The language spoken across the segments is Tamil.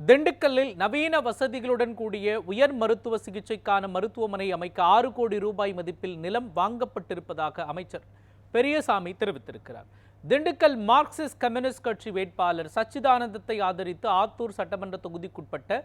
திண்டுக்கல்லில் நவீன வசதிகளுடன் கூடிய உயர் மருத்துவ சிகிச்சைக்கான மருத்துவமனை அமைக்க 6 கோடி ரூபாய் மதிப்பில் நிலம் வாங்கப்பட்டிருப்பதாக அமைச்சர் பெரியசாமி தெரிவித்திருக்கிறார். திண்டுக்கல் மார்க்சிஸ்ட் கம்யூனிஸ்ட் கட்சி வேட்பாளர் சச்சிதானந்தத்தை ஆதரித்து ஆத்தூர் சட்டமன்ற தொகுதிக்குட்பட்ட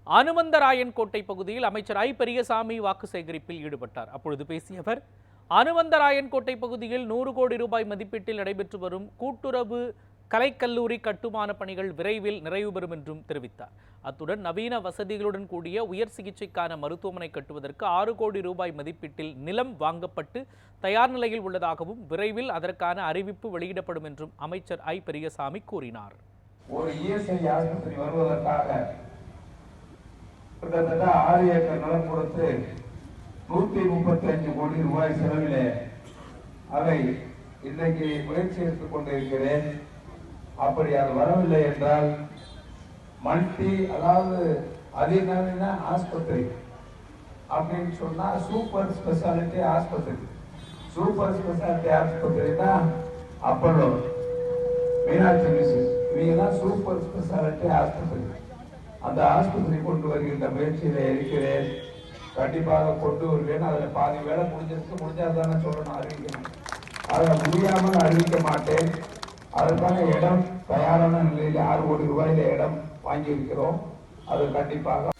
அனுமந்தராயன் கோட்டை பகுதியில் அமைச்சர் பெரியசாமி வாக்கு சேகரிப்பில் ஈடுபட்டார். அப்பொழுது பேசிய அவர், அனுமந்தராயன் கோட்டை பகுதியில் 100 கோடி ரூபாய் மதிப்பீட்டில் நடைபெற்று வரும் கூட்டுறவு கலைக்கல்லூரி கட்டுமான பணிகள் விரைவில் நிறைவு பெறும் என்றும் தெரிவித்தார். அத்துடன் நவீன வசதிகளுடன் கூடிய உயர் சிகிச்சைக்கான மருத்துவமனை கட்டுவதற்கு 6 கோடி ரூபாய் மதிப்பீட்டில் நிலம் வாங்கப்பட்டு தயார் நிலையில் உள்ளதாகவும் விரைவில் அதற்கான அறிவிப்பு வெளியிடப்படும் என்றும் அமைச்சர் பெரியசாமி கூறினார். ஒரு இஎஸ்ஐ ஆஸ்பத்திரி வருவதற்காக கிட்டத்தட்ட 6 ஏக்கர் நிலம் கொடுத்து 135 கோடி ரூபாய் செலவிலே அதை இன்றைக்கு முயற்சி எடுத்துக் கொண்டிருக்கிறேன். அப்படி அது வரவில்லை என்றால் அதாவது அதிநவீன ஆஸ்பத்திரி அப்படின்னு சொன்னா சூப்பர் ஸ்பெஷாலிட்டி ஆஸ்பத்திரி. சூப்பர் ஸ்பெஷாலிட்டி ஆஸ்பத்திரினா அப்போலோ, மீனாட்சி மிஷன், இவங்கெல்லாம் சூப்பர் ஸ்பெஷாலிட்டி ஆஸ்பத்திரி. அந்த ஆஸ்பத்திரி கொண்டு வருகின்ற முயற்சியில இருக்கிறேன். கண்டிப்பாக கொண்டு வருவேன். அதுல பாதி வேலை முடிஞ்சாதானே சொல்லணும், அறிவிக்கணும். அதை முடியாமல் அறிவிக்க மாட்டேன். அதற்கான இடம் தயாரான நிலையில் 6 கோடி ரூபாயில இடம் வாங்கி இருக்கிறோம். அது கண்டிப்பாக